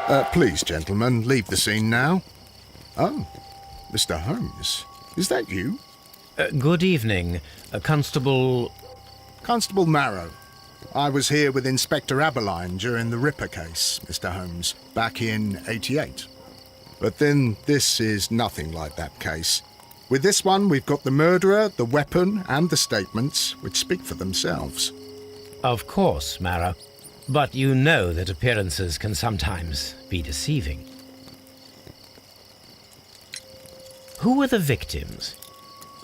Please, gentlemen, leave the scene now. Oh, Mr. Holmes, is that you? Good evening, Constable... Constable Marrow. I was here with Inspector Aberline during the Ripper case, Mr. Holmes, back in '88. But then this is nothing like that case. With this one, we've got the murderer, the weapon, and the statements, which speak for themselves. Of course, Marrow. But you know that appearances can sometimes be deceiving. Who were the victims?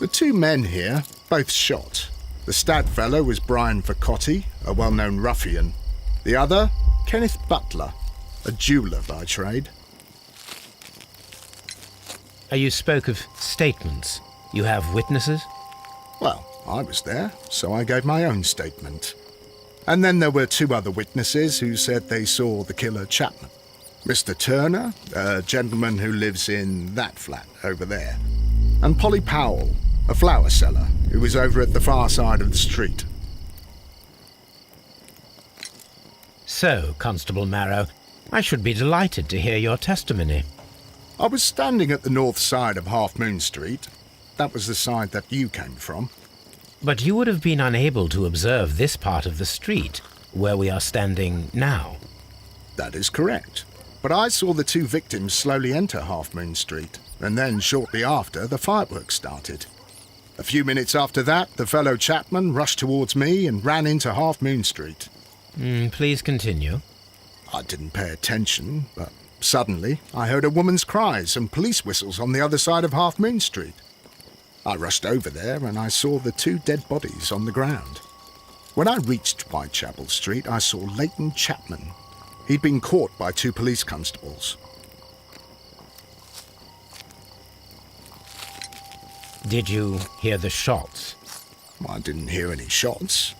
The two men here, both shot. The stab fellow was Brian Vercotti, a well-known ruffian. The other, Kenneth Butler, a jeweller by trade. You spoke of statements. You have witnesses? Well, I was there, so I gave my own statement. And then there were two other witnesses who said they saw the killer Chapman. Mr. Turner, a gentleman who lives in that flat over there, and Polly Powell, a flower seller who was over at the far side of the street. So, Constable Marrow, I should be delighted to hear your testimony. I was standing at the north side of Half Moon Street. That was the side that you came from. But you would have been unable to observe this part of the street, where we are standing now. That is correct. But I saw the two victims slowly enter Half Moon Street, and then shortly after, the fireworks started. A few minutes after that, the fellow Chapman rushed towards me and ran into Half Moon Street. Please continue. I didn't pay attention, but suddenly I heard a woman's cries and police whistles on the other side of Half Moon Street. I rushed over there and I saw the two dead bodies on the ground. When I reached Whitechapel Street, I saw Leighton Chapman. He'd been caught by two police constables. Did you hear the shots? I didn't hear any shots.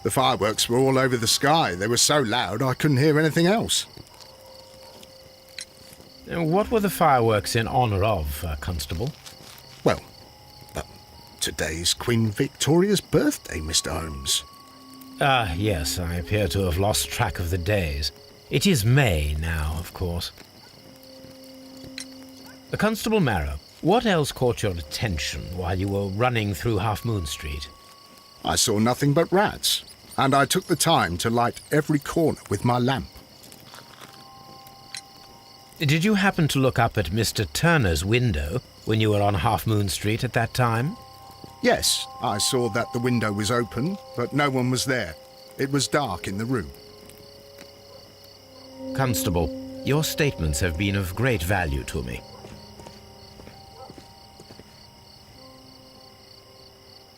The fireworks were all over the sky. They were so loud I couldn't hear anything else. What were the fireworks in honour of, Constable? Well, today's Queen Victoria's birthday, Mr. Holmes. Yes, I appear to have lost track of the days. It is May now, of course. Constable Marrow, what else caught your attention while you were running through Half Moon Street? I saw nothing but rats, and I took the time to light every corner with my lamp. Did you happen to look up at Mr. Turner's window when you were on Half Moon Street at that time? Yes, I saw that the window was open, but no one was there. It was dark in the room. Constable, your statements have been of great value to me.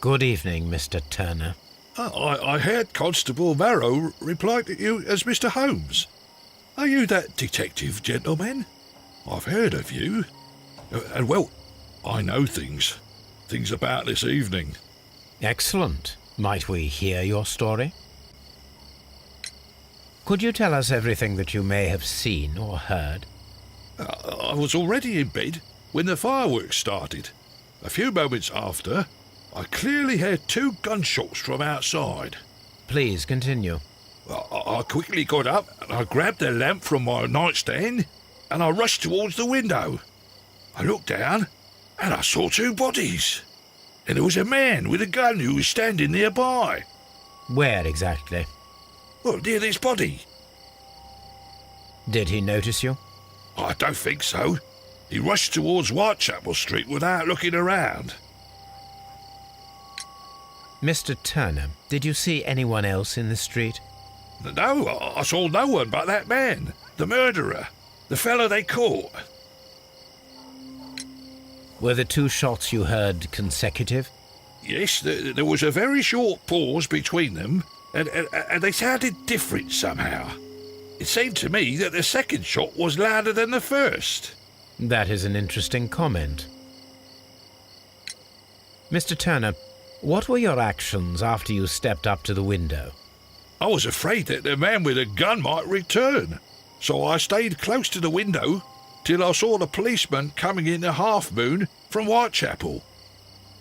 Good evening, Mr. Turner. I heard Constable Marrow reply to you as Mr. Holmes. Are you that detective gentleman? I've heard of you. And well, I know things about this evening. Excellent. Might we hear your story? Could you tell us everything that you may have seen or heard? I was already in bed when the fireworks started. A few moments after, I clearly heard two gunshots from outside. Please continue. I quickly got up and I grabbed the lamp from my nightstand and I rushed towards the window. I looked down and I saw two bodies. And there was a man with a gun who was standing nearby. Where exactly? Well, near this body. Did he notice you? I don't think so. He rushed towards Whitechapel Street without looking around. Mr. Turner, did you see anyone else in the street? No, I saw no one but that man, the murderer, the fellow they caught. Were the two shots you heard consecutive? Yes, there was a very short pause between them, and they sounded different somehow. It seemed to me that the second shot was louder than the first. That is an interesting comment. Mr. Turner, what were your actions after you stepped up to the window? I was afraid that the man with a gun might return, so I stayed close to the window till I saw the policeman coming into Half Moon from Whitechapel.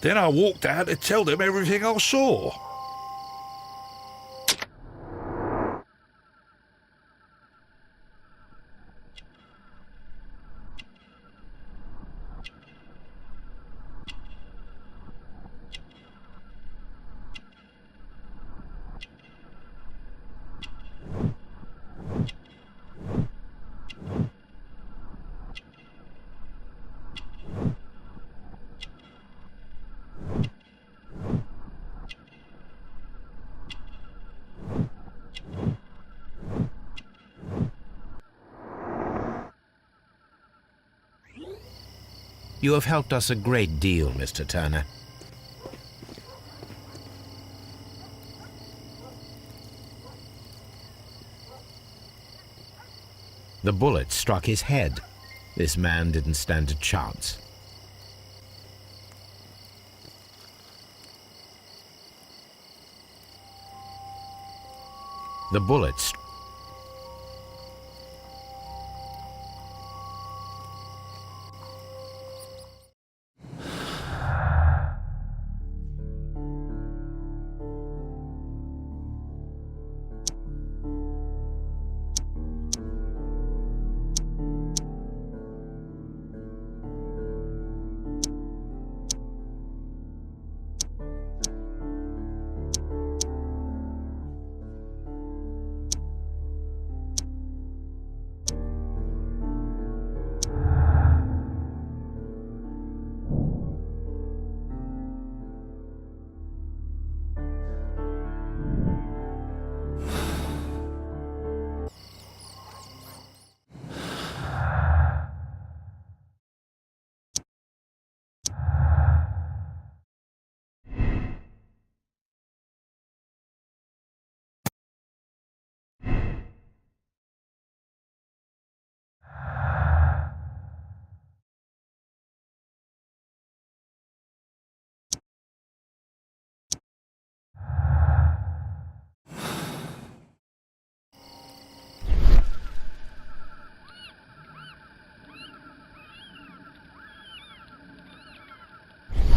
Then I walked out to tell them everything I saw. You have helped us a great deal, Mr. Turner. The bullet struck his head. This man didn't stand a chance. The bullet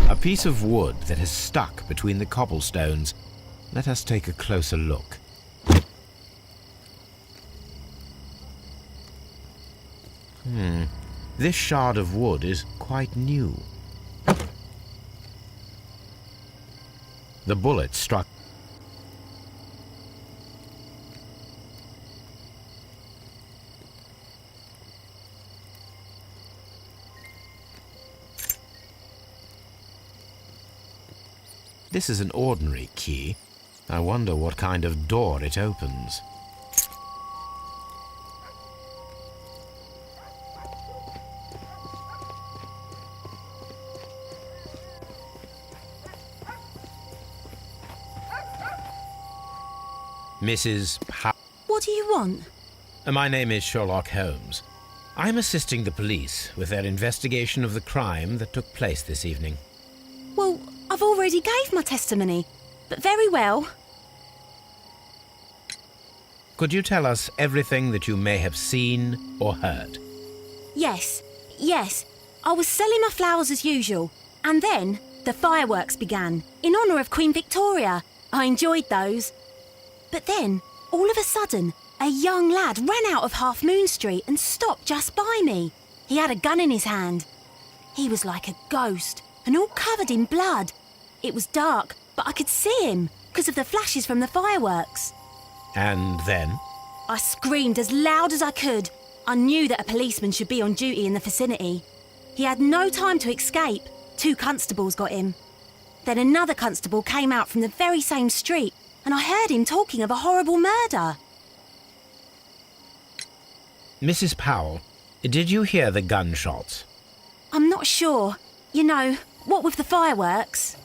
A piece of wood that has stuck between the cobblestones. Let us take a closer look. This shard of wood is quite new. The bullet struck. This is an ordinary key. I wonder what kind of door it opens. Mrs. What do you want? My name is Sherlock Holmes. I'm assisting the police with their investigation of the crime that took place this evening. Well, I've already gave my testimony, but very well. Could you tell us everything that you may have seen or heard? Yes. I was selling my flowers as usual, and then the fireworks began, in honour of Queen Victoria. I enjoyed those. But then, all of a sudden, a young lad ran out of Half Moon Street and stopped just by me. He had a gun in his hand. He was like a ghost, and all covered in blood. It was dark, but I could see him, because of the flashes from the fireworks. And then? I screamed as loud as I could. I knew that a policeman should be on duty in the vicinity. He had no time to escape. 2 constables got him. Then another constable came out from the very same street, and I heard him talking of a horrible murder. Mrs. Powell, did you hear the gunshots? I'm not sure. You know, what with the fireworks?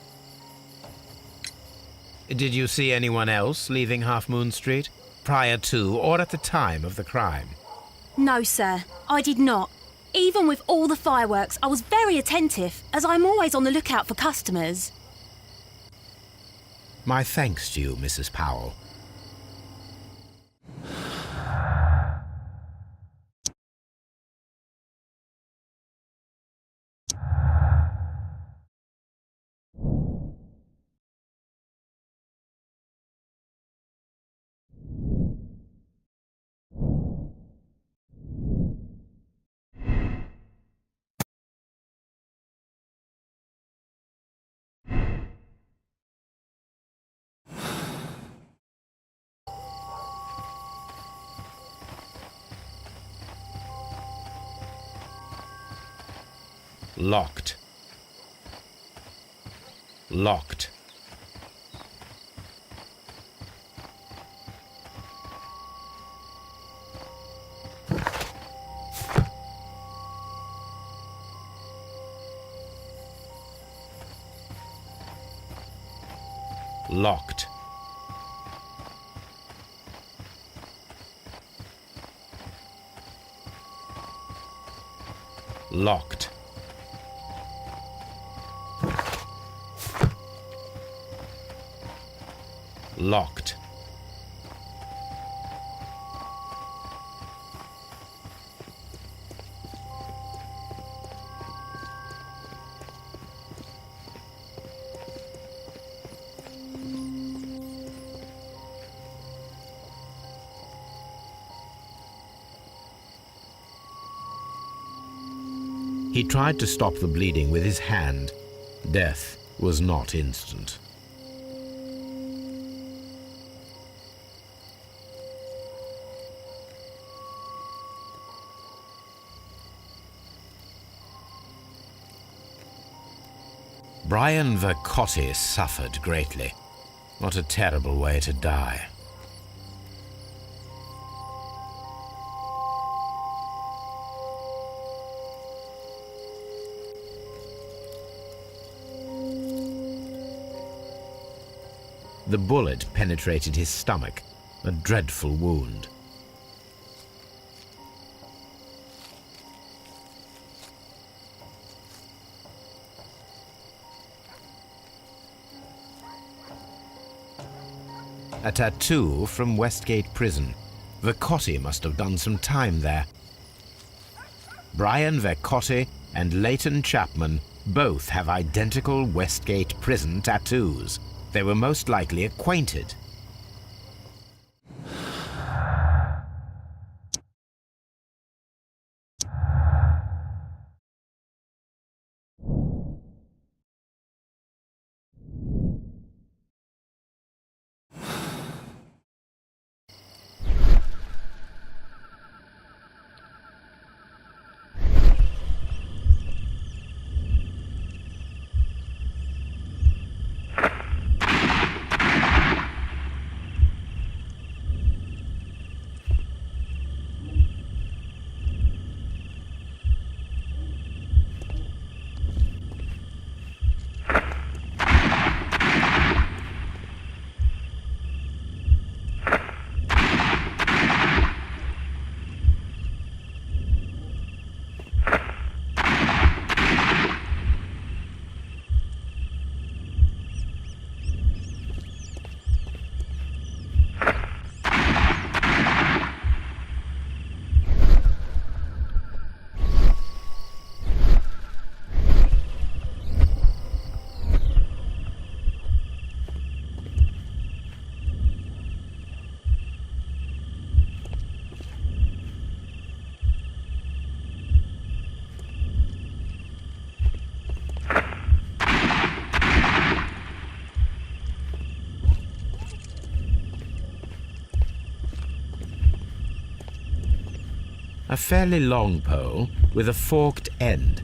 Did you see anyone else leaving Half Moon Street, prior to or at the time of the crime? No, sir, I did not. Even with all the fireworks, I was very attentive, as I'm always on the lookout for customers. My thanks to you, Mrs. Powell. Locked. Locked. Locked. Locked. Locked. He tried to stop the bleeding with his hand. Death was not instant. Brian Vercotti suffered greatly. What a terrible way to die. The bullet penetrated his stomach, a dreadful wound. A tattoo from Westgate Prison. Vercotti must have done some time there. Brian Vercotti and Leighton Chapman both have identical Westgate Prison tattoos. They were most likely acquainted. A fairly long pole with a forked end.